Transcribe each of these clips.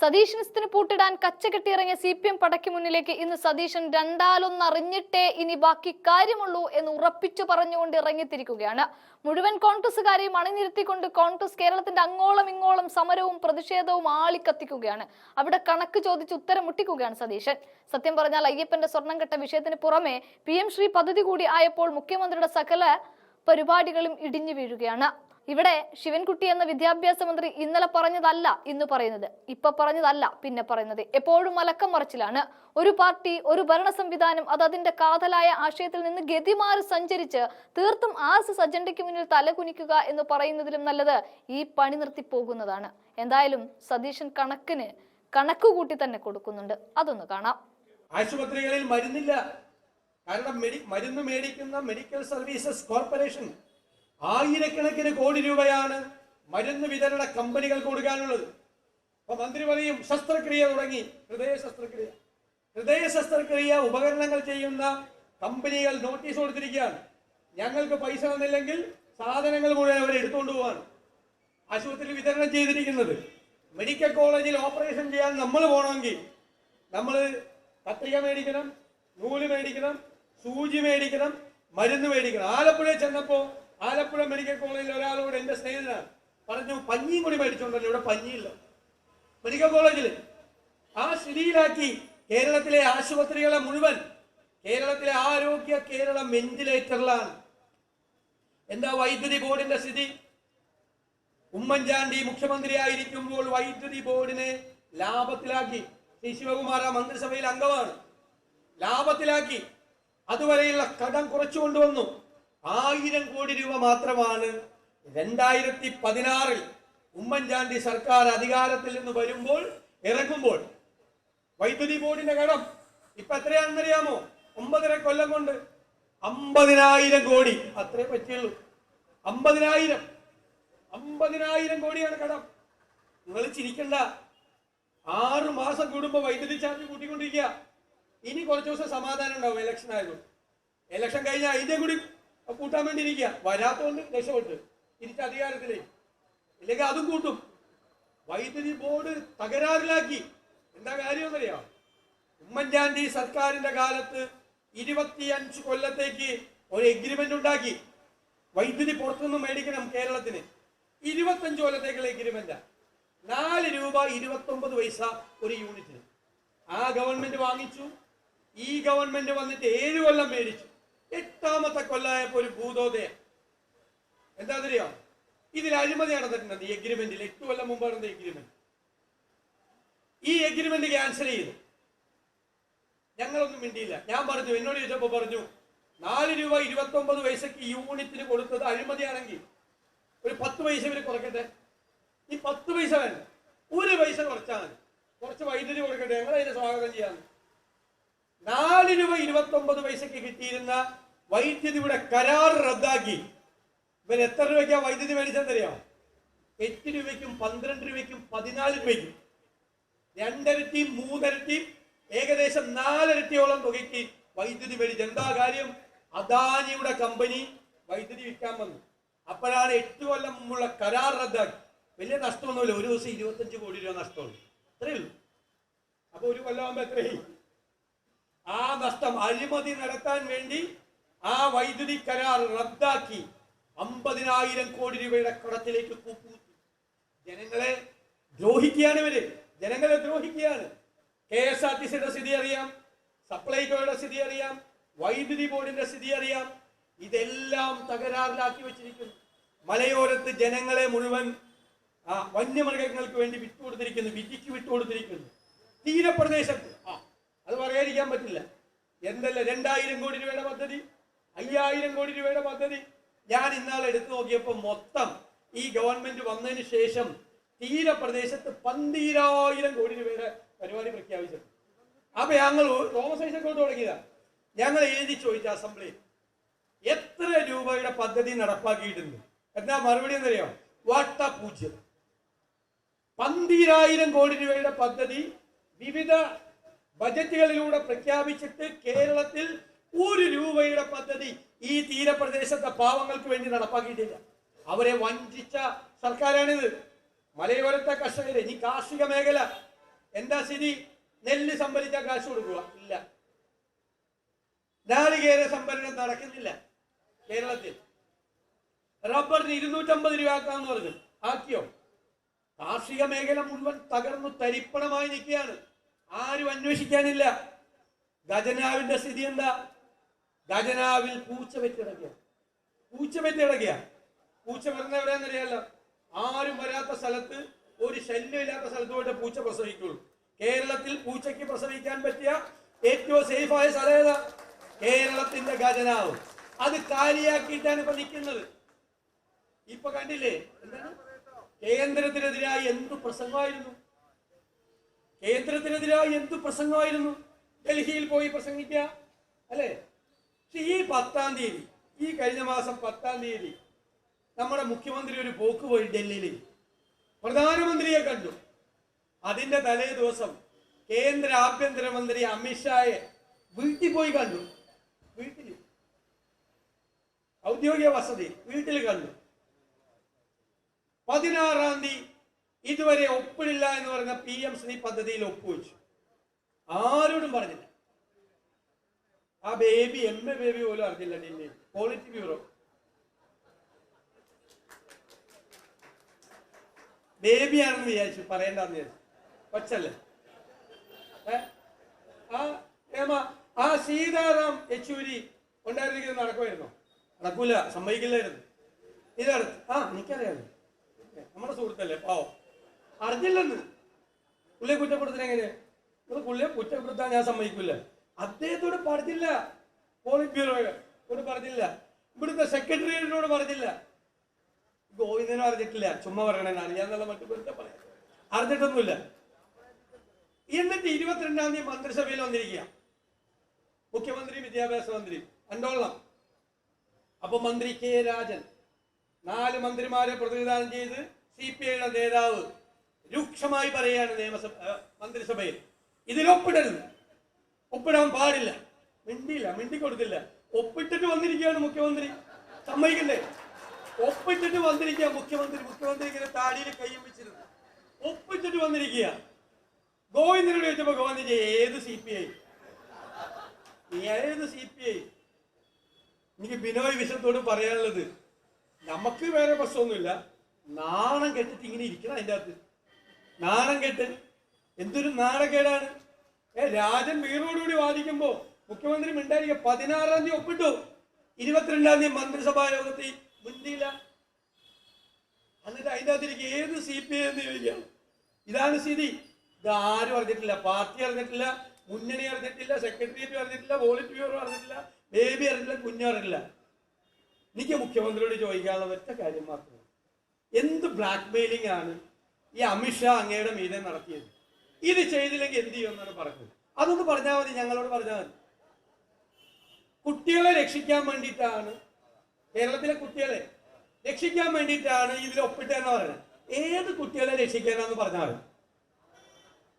സതീശന് പൂട്ടിടാൻ കച്ചകെട്ടിയിറങ്ങിയ CPM പടയ്ക്ക് മുന്നിലേക്ക് ഇന്ന് സതീശൻ രണ്ടാലൊന്നറിഞ്ഞിട്ടേ ഇനി ബാക്കി കാര്യമുള്ളൂ എന്ന് ഉറപ്പിച്ചു പറഞ്ഞുകൊണ്ട് ഇറങ്ങിത്തിരിക്കുകയാണ്. മുഴുവൻ കോൺഗ്രസുകാരെയും അണിനിരത്തിക്കൊണ്ട് കോൺഗ്രസ് കേരളത്തിന്റെ അങ്ങോളം ഇങ്ങോളം സമരവും പ്രതിഷേധവും ആളിക്കത്തിക്കുകയാണ്. അവിടെ കണക്ക് ചോദിച്ച് ഉത്തരം മുട്ടിക്കുകയാണ് സതീശൻ. സത്യം പറഞ്ഞാൽ അയ്യപ്പന്റെ സ്വർണം കെട്ട വിഷയത്തിന് പുറമെ PM ശ്രീ പദ്ധതി കൂടി ആയപ്പോൾ മുഖ്യമന്ത്രിയുടെ സകല പരിപാടികളും ഇടിഞ്ഞു വീഴുകയാണ്. ഇവിടെ ശിവൻകുട്ടി എന്ന വിദ്യാഭ്യാസ മന്ത്രി ഇന്നലെ പറഞ്ഞതല്ല ഇന്ന് പറയുന്നത്, ഇപ്പൊ പറഞ്ഞതല്ല പിന്നെ പറയുന്നത്. എപ്പോഴും മലക്കം മറിച്ചിലാണ്. ഒരു പാർട്ടി, ഒരു ഭരണ സംവിധാനം അത് അതിന്റെ കാതലായ ആശയത്തിൽ നിന്ന് ഗതിമാറി സഞ്ചരിച്ച് തീർത്തും RSS അജണ്ടയ്ക്ക് മുന്നിൽ തലകുനിക്കുക എന്ന് പറയുന്നതിലും നല്ലത് ഈ പണി നിർത്തി പോകുന്നതാണ്. എന്തായാലും സതീശൻ കണക്കുകൂട്ടി തന്നെ കൊടുക്കുന്നുണ്ട്. അതൊന്ന് കാണാം. ആശുപത്രികളിൽ മരുന്നില്ല. കാരണം മരുന്ന് മേടിക്കുന്ന മെഡിക്കൽ സർവീസസ് കോർപ്പറേഷൻ ആയിരക്കണക്കിന് കോടി രൂപയാണ് മരുന്ന് വിതരണ കമ്പനികൾ കൊടുക്കാനുള്ളത്. അപ്പൊ മന്ത്രി പറയും ശസ്ത്രക്രിയ തുടങ്ങി, ഹൃദയ ശസ്ത്രക്രിയ ഉപകരണങ്ങൾ ചെയ്യുന്ന കമ്പനികൾ നോട്ടീസ് കൊടുത്തിരിക്കുകയാണ്. ഞങ്ങൾക്ക് പൈസ തന്നില്ലെങ്കിൽ സാധനങ്ങൾ മുഴുവൻ അവർ എടുത്തുകൊണ്ട് പോവാണ്. ആശുപത്രിയിൽ വിതരണം ചെയ്തിരിക്കുന്നത് മെഡിക്കൽ കോളേജിൽ ഓപ്പറേഷൻ ചെയ്യാൻ നമ്മൾ പോകണമെങ്കിൽ നമ്മൾ കത്രിക മേടിക്കണം, നൂല് മേടിക്കണം, സൂചി മേടിക്കണം, മരുന്ന് മേടിക്കണം. ആലപ്പുഴ ചെന്നപ്പോ ആലപ്പുഴ മെഡിക്കൽ കോളേജിൽ ഒരാളോട് എന്റെ സ്നേഹിതനാണ് പറഞ്ഞു, പഞ്ഞിയും കൂടി മേടിച്ചോണ്ടല്ലോ, ഇവിടെ പഞ്ഞിയില്ല മെഡിക്കൽ കോളേജിൽ. ആ സ്ഥിതിയിലാക്കി കേരളത്തിലെ ആശുപത്രികളെ മുഴുവൻ. കേരളത്തിലെ ആരോഗ്യ കേരളം വെന്റിലേറ്ററിലാണ്. എന്താ വൈദ്യുതി ബോർഡിന്റെ സ്ഥിതി? ഉമ്മൻചാണ്ടി മുഖ്യമന്ത്രി ആയിരിക്കുമ്പോൾ വൈദ്യുതി ബോർഡിനെ ലാഭത്തിലാക്കി. ശിവകുമാർ മന്ത്രിസഭയിൽ അംഗമാണ്. ലാഭത്തിലാക്കി. അതുവരെയുള്ള കടം കുറച്ചു കൊണ്ടുവന്നു. 1000 കോടി രൂപ മാത്രമാണ് 2016 ഉമ്മൻചാണ്ടി സർക്കാർ അധികാരത്തിൽ നിന്ന് വരുമ്പോൾ ഇറങ്ങുമ്പോൾ വൈദ്യുതി ബോർഡിന്റെ കടം ഇപ്പൊ എത്രയാണെന്നറിയാമോ? 9.5 കൊല്ലം കൊണ്ട് 50,000 കോടി. അത്രേ പറ്റുള്ളൂ. 50,000 കോടിയാണ് കടം. നിങ്ങൾ ചിരിക്കണ്ട. 6 മാസം കൂടുമ്പോ വൈദ്യുതി ചാർജ് കൂട്ടിക്കൊണ്ടിരിക്കുക. ഇനി കുറച്ച് ദിവസം സമാധാനം ഉണ്ടാവും. ഇലക്ഷൻ ആയതുകൊണ്ട്. ഇലക്ഷൻ കഴിഞ്ഞാൽ അതിന്റെ കൂടി കൂട്ടാൻ വേണ്ടി ഇരിക്കുക. വരാത്തോണ്ട് രക്ഷപ്പെട്ട് തിരിച്ച് അധികാരത്തിലേക്ക്. ഇല്ലെങ്കിൽ അതും കൂട്ടും. വൈദ്യുതി ബോർഡ് തകരാറിലാക്കി. എന്താ കാര്യം എന്നറിയാം? ഉമ്മൻചാണ്ടി സർക്കാരിന്റെ കാലത്ത് 25 കൊല്ലത്തേക്ക് ഒരു എഗ്രിമെന്റ് ഉണ്ടാക്കി. വൈദ്യുതി പുറത്തുനിന്ന് മേടിക്കണം കേരളത്തിന്. 25 കൊല്ലത്തേക്കുള്ള എഗ്രിമെന്റ്. 4 രൂപ 29 പൈസ ഒരു യൂണിറ്റിന്. ആ ഗവൺമെന്റ് വാങ്ങിച്ചു. ഈ ഗവൺമെന്റ് വന്നിട്ട് 7 കൊല്ലം മേടിച്ചു. 8ാമത്തെ കൊല്ലമായപ്പോ ഒരു ഭൂതോദയം. എന്താ അറിയാം? ഇതിൽ അഴിമതി നടന്നിട്ടുണ്ട്. ഈ എഗ്രിമെന്റിൽ 8 കൊല്ലം മുമ്പ് നടന്ന എഗ്രിമെന്റ്. ഈ എഗ്രിമെന്റ് ക്യാൻസൽ ചെയ്തു. ഞങ്ങളൊന്നും മിണ്ടിയില്ല. ഞാൻ പറഞ്ഞു, എന്നോട് ചോദിച്ചപ്പോ പറഞ്ഞു 4 രൂപ 29 പൈസക്ക് യൂണിറ്റിന് കൊടുത്തത് അഴിമതിയാണെങ്കിൽ ഒരു 10 പൈസ ഇവര് കുറയ്ക്കട്ടെ. ഈ 10 പൈസ വേണ്ട, 1 പൈസ കുറച്ചാൽ മതി. കുറച്ച് വൈദ്യുതി കൊടുക്കട്ടെ, ഞങ്ങൾ അതിനെ സ്വാഗതം ചെയ്യാന്ന്. 4 രൂപ 29 പൈസക്ക് കിട്ടിയിരുന്ന വൈദ്യുതിയുടെ കരാർ റദ്ദാക്കി. ഇവർ എത്ര രൂപയ്ക്കാ വൈദ്യുതി മേടിച്ചെന്നറിയാം? 8 രൂപയ്ക്കും 12 രൂപയ്ക്കും 14 രൂപയ്ക്കും 2 ഇരട്ടിയും 3 ഇരട്ടിയും ഏകദേശം 4 ഇരട്ടിയോളം തുകയ്ക്ക് വൈദ്യുതി മേടിച്ചു. എന്താ കാര്യം? അദാനിയുടെ കമ്പനി വൈദ്യുതി വിൽക്കാൻ വന്നു. അപ്പോഴാണ് 8 കൊല്ലം മുമ്പുള്ള കരാർ റദ്ദാക്കി. വലിയ നഷ്ടമൊന്നുമില്ല. ഒരു ദിവസം 25 കോടി രൂപ നഷ്ടമുള്ളൂ. അത്രയേ ഉള്ളൂ. അപ്പൊ ഒരു കൊല്ലമാകുമ്പോ എത്രയും ആ നഷ്ടം അഴിമതി നടത്താൻ വേണ്ടി ആ വൈദ്യുതി കരാർ റദ്ദാക്കി 50,000 കോടി രൂപയുടെ കടത്തിലേക്ക് കൂപ്പൂത്തി. ജനങ്ങളെ ദ്രോഹിക്കുകയാണ് ഇവര്. ജനങ്ങളെ ദ്രോഹിക്കുകയാണ്. KSRTCയുടെ സ്ഥിതി അറിയാം, സപ്ലൈകോയുടെ സ്ഥിതി അറിയാം, വൈദ്യുതി ബോർഡിന്റെ സ്ഥിതി അറിയാം. ഇതെല്ലാം തകരാറിലാക്കി വെച്ചിരിക്കുന്നു. മലയോരത്ത് ജനങ്ങളെ മുഴുവൻ വന്യമൃഗങ്ങൾക്ക് വേണ്ടി വിട്ടുകൊടുത്തിരിക്കുന്നു, വിധിക്ക് വിട്ടുകൊടുത്തിരിക്കുന്നു. തീരപ്രദേശത്ത് അത് പറയാതിരിക്കാൻ പറ്റില്ല. എന്തല്ല 2000 കോടി രൂപയുടെ പദ്ധതി, 5000 കോടി രൂപയുടെ പദ്ധതി. ഞാൻ ഇന്നാളെ എടുത്തു നോക്കിയപ്പോൾ മൊത്തം ഈ ഗവൺമെന്റ് വന്നതിന് ശേഷം തീരപ്രദേശത്ത് 12,000 കോടി രൂപയുടെ പരിപാടി പ്രഖ്യാപിച്ചത്. അപ്പൊ ഞങ്ങൾ തോമസ് ഐസക് കൊണ്ട് തുടങ്ങിയതാ. ഞങ്ങൾ എഴുതി ചോദിച്ച അസംബ്ലിയിൽ എത്ര രൂപയുടെ പദ്ധതി നടപ്പാക്കിയിട്ടുണ്ട്. എന്താ മറുപടി എന്നറിയാം? വാട്ടപൂജ്യം. 12,000 കോടി രൂപയുടെ പദ്ധതി വിവിധ ബജറ്റുകളിലൂടെ പ്രഖ്യാപിച്ചിട്ട് കേരളത്തിൽ 1 രൂപയുടെ പദ്ധതി ഈ തീരപ്രദേശത്തെ പാവങ്ങൾക്ക് വേണ്ടി നടപ്പാക്കിയിട്ടില്ല. അവരെ വഞ്ചിച്ച സർക്കാരാണിത്. മലയോരത്തെ കർഷകരെ, ഈ കാർഷിക മേഖല എന്താ സ്ഥിതി? നെല്ല് സംഭരിച്ചാൽ കാശ് കൊടുക്കുക ഇല്ല. നാളികേര സംഭരണം നടക്കുന്നില്ല കേരളത്തിൽ. റബ്ബറിന് 250 രൂപ ആക്കാന്ന് പറഞ്ഞു, ആക്കിയോ? കാർഷിക മേഖല മുഴുവൻ തകർന്നു തരിപ്പണമായി നിൽക്കുകയാണ്. ആരും അന്വേഷിക്കാനില്ല. ഖജനാവിന്റെ സ്ഥിതി എന്താ? ഖജനാവിൽ പൂച്ച വെറ്റിടക്കുക. പൂച്ച വരുന്ന എവിടെയാണെന്നറിയാലോ? ആരും വരാത്ത സ്ഥലത്ത്, ഒരു ശല്യമില്ലാത്ത സ്ഥലത്ത് പോയിട്ട് പൂച്ച പ്രസവിക്കുള്ളൂ. കേരളത്തിൽ പൂച്ചയ്ക്ക് പ്രസവിക്കാൻ പറ്റിയ ഏറ്റവും സേഫായ സ്ഥലം ഏതാ? കേരളത്തിന്റെ ഖജനാവ്. അത് കാലിയാക്കിയിട്ടാണ് ഇപ്പൊ നിൽക്കുന്നത്. ഇപ്പൊ കണ്ടില്ലേ എന്താണ്? കേന്ദ്രത്തിനെതിരായി എന്തു പ്രസംഗമായിരുന്നു. ഡൽഹിയിൽ പോയി പ്രസംഗിക്കുക അല്ലേ? പക്ഷെ ഈ 10-ാം തീയതി, ഈ കഴിഞ്ഞ മാസം 10-ാം തീയതി നമ്മുടെ മുഖ്യമന്ത്രി ഒരു പോക്ക് പോയി ഡൽഹിയിൽ. പ്രധാനമന്ത്രിയെ കണ്ടു. അതിന്റെ തലേ ദിവസം കേന്ദ്ര ആഭ്യന്തരമന്ത്രി അമിത്ഷായെ വീട്ടിൽ പോയി കണ്ടു. വീട്ടിൽ, ഔദ്യോഗിക വസതി വീട്ടിൽ കണ്ടു. 16-ാം തീയതി ഇതുവരെ ഒപ്പിടില്ല എന്ന് പറഞ്ഞ PM ശ്രീ പദ്ധതിയിൽ ഒപ്പുവെച്ചു. ആരോടും പറഞ്ഞില്ല. ആ ബേബി, MA ബേബി പോലും അറിഞ്ഞില്ല. ഡൽഹി പോളിറ്റ് ബ്യൂറോ ബേബിയാണെന്ന് വിചാരിച്ചു, പറയണ്ടെന്ന് വിചാരിച്ചു. കൊച്ചല്ലേ? ആ സീതാറാം യെച്ചൂരി ഉണ്ടായിരുന്നെങ്കിൽ നടക്കുമായിരുന്നോ? നടക്കൂല, സമ്മതിക്കില്ലായിരുന്നു. ഇതടുത്ത് എനിക്കറിയാമല്ലോ, നമ്മുടെ സുഹൃത്തല്ലേ, പാവം, അറിഞ്ഞില്ലെന്ന്. പുള്ളിയെ കുറ്റപ്പെടുത്തുന്ന എങ്ങനെ? പുള്ളിയെ കുറ്റപ്പെടുത്താൻ ഞാൻ സമ്മതിക്കില്ല. അദ്ദേഹത്തോട് പറഞ്ഞില്ല, പോളിറ്റ് ബ്യൂറോയോട് പറഞ്ഞില്ല, ഇവിടുത്തെ സെക്രട്ടറിയോട് പറഞ്ഞില്ല, ഗോവിന്ദനും അറിഞ്ഞിട്ടില്ല. ചുമ്മാ പറയണേ, അറിയാന്നുള്ള മറ്റു പറയാം, അറിഞ്ഞിട്ടൊന്നുമില്ല. എന്നിട്ട് 22-ാം തീയതി മന്ത്രിസഭയിൽ വന്നിരിക്കുക. മുഖ്യമന്ത്രി, വിദ്യാഭ്യാസ മന്ത്രി കണ്ടോളാം. അപ്പൊ മന്ത്രി K രാജൻ 4 മന്ത്രിമാരെ പ്രതിനിധാനം ചെയ്ത് CPIയുടെ നേതാവ് രൂക്ഷമായി പറയുകയാണ് മന്ത്രിസഭയിൽ, ഇതിലൊപ്പിടരുത്, ഒപ്പിടാൻ പാടില്ല. മിണ്ടിക്കൊടുത്തില്ല. ഒപ്പിട്ടിട്ട് വന്നിരിക്കുകയാണ് മുഖ്യമന്ത്രി. സമ്മതിക്കണ്ടേ? ഒപ്പിട്ടിട്ട് വന്നിരിക്കുക മുഖ്യമന്ത്രി ഇങ്ങനെ താടിയിൽ കയ്യും വെച്ചിരുന്നു. ഒപ്പിട്ടിട്ട് വന്നിരിക്കുക. ഗോവിന്ദനോട് ചോദിച്ചപ്പോ ഗോവിന്ദൻ ഏത് CPI? എനിക്ക് ബിനോയ് വിശ്വത്തോട് പറയാനുള്ളത്, നമുക്ക് വേറെ പ്രശ്നമൊന്നുമില്ല, നാണം കെട്ടിട്ട് ഇങ്ങനെ ഇരിക്കണം. അതിൻ്റെ അകത്ത് നാണം കെട്ട് എന്തൊരു നാണക്കേടാണ്. രാജൻ വീറോടുകൂടി വാദിക്കുമ്പോ മുഖ്യമന്ത്രി മിണ്ടായിരിക്കുക. 16-ാം തീയതി ഒപ്പിട്ടു, 22-ാം തീയതി മന്ത്രിസഭാ യോഗത്തിൽ മുൻപില്ല. എന്നിട്ട് അതിൻ്റെ അകത്തിരിക്കും ഏത് CPI എന്ന് ചോദിക്കാം. ഇതാണ് സ്ഥിതി. ഇത് ആരും അറിഞ്ഞിട്ടില്ല. പാർട്ടി അറിഞ്ഞിട്ടില്ല, മുന്നണി അറിഞ്ഞിട്ടില്ല, സെക്രട്ടേറിയറ്റ് അറിഞ്ഞിട്ടില്ല, പോളിറ്റ് ബ്യൂറോ അറിഞ്ഞിട്ടില്ല, ബേബി അറിഞ്ഞില്ല, കുഞ്ഞറിഞ്ഞില്ല. എനിക്ക് മുഖ്യമന്ത്രിയോട് ചോദിക്കാനുള്ള ഒറ്റ കാര്യം മാത്രമേ, എന്ത് ബ്ലാക്ക് മെയിലിംഗ് ആണ് ഈ അമിത്ഷാ അങ്ങയുടെ മീതെ നടത്തിയത്? ഇത് ചെയ്തില്ലെങ്കിൽ എന്ത് ചെയ്യുമെന്നാണ് പറഞ്ഞത്. അതൊന്ന് പറഞ്ഞാൽ മതി, ഞങ്ങളോട് പറഞ്ഞാൽ മതി. കുട്ടികളെ രക്ഷിക്കാൻ വേണ്ടിയിട്ടാണ്, കേരളത്തിലെ കുട്ടികളെ രക്ഷിക്കാൻ വേണ്ടിയിട്ടാണ് ഇതിൽ ഒപ്പിട്ടെന്ന് പറയുന്നത്. ഏത് കുട്ടികളെ രക്ഷിക്കാനാന്ന് പറഞ്ഞാൽ മതി.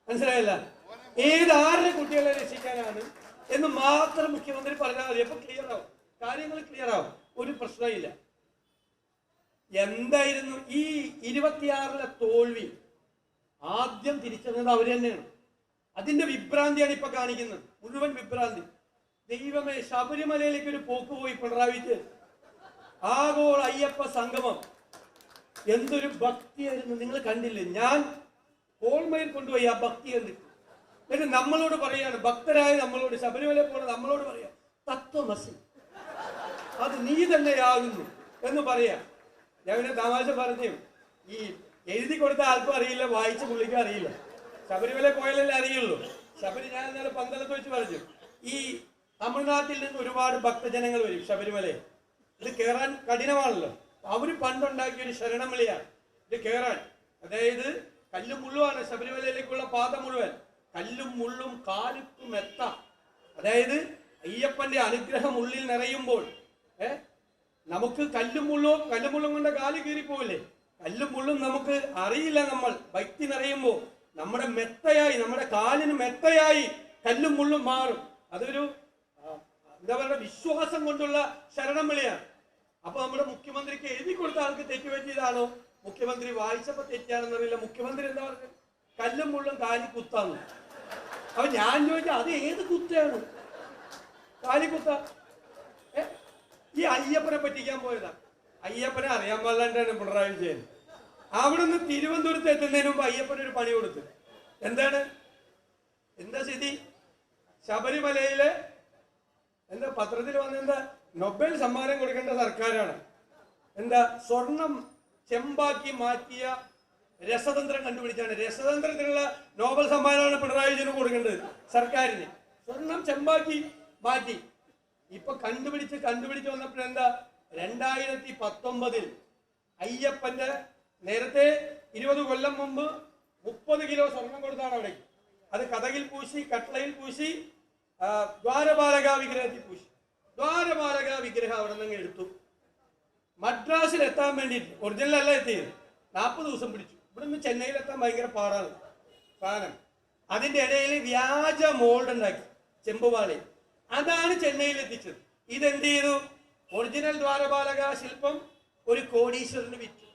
മനസ്സിലായില്ല? ആരുടെ കുട്ടികളെ രക്ഷിക്കാനാണ് എന്ന് മാത്രം മുഖ്യമന്ത്രി പറഞ്ഞാൽ മതി. അപ്പൊ ക്ലിയർ ആവും, കാര്യങ്ങൾ ക്ലിയർ ആവും, ഒരു പ്രശ്നമില്ല. എന്തായിരുന്നു ഈ 26-ലെ തോൽവി? ആദ്യം തിരിച്ചറിഞ്ഞത് അവര് തന്നെയാണ്. അതിന്റെ വിഭ്രാന്തിയാണ് ഇപ്പൊ കാണിക്കുന്നത്, മുഴുവൻ വിഭ്രാന്തി. ദൈവമേ, ശബരിമലയിലേക്ക് ഒരു പോക്ക് പോയി പിണറായി വിജയൻ. ആഗോള അയ്യപ്പ സംഗമം, എന്തൊരു ഭക്തിയായിരുന്നു, നിങ്ങൾ കണ്ടില്ലേ? ഞാൻ കോൾമയിൽ കൊണ്ടുപോയി ആ ഭക്തി കണ്ടിട്ട്. എന്നിട്ട് നമ്മളോട് പറയാണ്, ഭക്തരായ നമ്മളോട്, ശബരിമല പോലെ നമ്മളോട് പറയാ, തത്വമസി, അത് നീ തന്നെയാകുന്നു എന്ന് പറയാ. ഞാൻ പിന്നെ തമാശ പറഞ്ഞു, ഈ എഴുതി കൊടുത്ത ആൾക്കും അറിയില്ല, വായിച്ച പുള്ളിക്കും അറിയില്ല. ശബരിമല പോയാലല്ലേ അറിയുള്ളൂ. ഞാൻ ഇന്നലെ പന്തളത്ത് വെച്ച് പറഞ്ഞു, ഈ തമിഴ്നാട്ടിൽ നിന്ന് ഒരുപാട് ഭക്തജനങ്ങൾ വരും ശബരിമലയിൽ. ഇത് കയറാൻ കഠിനമാണല്ലോ. അവര് പണ്ടുണ്ടാക്കിയ ഒരു ശരണം വിളിയാണ് ഇത് കയറാൻ. അതായത് കല്ലും മുള്ളുമാണ് ശബരിമലയിലേക്കുള്ള പാത മുഴുവൻ. കല്ലും മുള്ളും കാലുക്കും എത്താം. അതായത് അയ്യപ്പന്റെ അനുഗ്രഹം ഉള്ളിൽ നിറയുമ്പോൾ നമുക്ക് കല്ലും മുള്ളും കൊണ്ട് കാല് കീറിപ്പോവില്ലേ? കല്ലും മുള്ളും നമുക്ക് അറിയില്ല. നമ്മൾ ഭക്തി നിറയുമ്പോൾ നമ്മുടെ മെത്തയായി, നമ്മുടെ കാലിന് മെത്തയായി കല്ലും മുള്ളും മാറും. അതൊരു എന്താ പറയുക, വിശ്വാസം കൊണ്ടുള്ള ശരണം വിളിയാണ്. അപ്പൊ നമ്മുടെ മുഖ്യമന്ത്രിക്ക് എഴുതി കൊടുത്ത ആൾക്ക് തെറ്റുപറ്റിയതാണോ? മുഖ്യമന്ത്രി വായിച്ചപ്പോ തെറ്റാണെന്നറിയില്ല. മുഖ്യമന്ത്രി എന്താ പറഞ്ഞത്? കല്ലും മുള്ളും കാലി കുത്താന്ന്. അപ്പൊ ഞാൻ ചോദിച്ചാൽ അത് ഏത് കുത്താണ്? കാലിക്കുത്ത. ഈ അയ്യപ്പനെ പറ്റിക്കാൻ പോയതാ. അയ്യപ്പനെ അറിയാൻ പാടില്ലാണ്ടാണ് പിണറായി വിജയൻ. അവിടുന്ന് തിരുവനന്തപുരത്ത് എത്തുന്നതിന് മുമ്പ് അയ്യപ്പന് ഒരു പണി കൊടുത്തു. എന്താ സ്ഥിതി? ശബരിമലയിലെ എന്താ പത്രത്തിൽ വന്നെന്താ നൊബേൽ സമ്മാനം കൊടുക്കേണ്ട സർക്കാരാണ്. സ്വർണം ചെമ്പാക്കി മാറ്റിയ രസതന്ത്രം കണ്ടുപിടിച്ചാണ്. രസതന്ത്രത്തിനുള്ള നോബൽ സമ്മാനമാണ് പിണറായി വിജയന് കൊടുക്കേണ്ടത് സർക്കാരിന്. സ്വർണം ചെമ്പാക്കി മാറ്റി. ഇപ്പൊ കണ്ടുപിടിച്ച് വന്നപ്പോൾ 2019 അയ്യപ്പന്റെ നേരത്തെ 20 കൊല്ലം മുമ്പ് 30 കിലോ സ്വർണം കൊടുത്താണ് അവിടെ. അത് കഥകിൽ പൂശി, കട്ട്ളയിൽ പൂശി, ദ്വാരപാലക വിഗ്രഹത്തിൽ പൂശി. ദ്വാരപാലക വിഗ്രഹം അവിടെ നിന്ന് എടുത്തു. മദ്രാസിൽ എത്താൻ വേണ്ടിയിട്ട് ഒറിജിനൽ അല്ല എത്തിയത്. 40 ദിവസം പിടിച്ചു. ഇവിടുന്ന് ചെന്നൈയിൽ എത്താൻ ഭയങ്കര പാടാണ് സാധനം. അതിന്റെ ഇടയിൽ വ്യാജ മോൾഡ് ഉണ്ടാക്കി ചെമ്പുപാളി. അതാണ് ചെന്നൈയിൽ എത്തിച്ചത്. ഇതെന്ത് ചെയ്തു? ഒറിജിനൽ ദ്വാരപാലക ശില്പം ഒരു കോടീശ്വരന് വിറ്റു.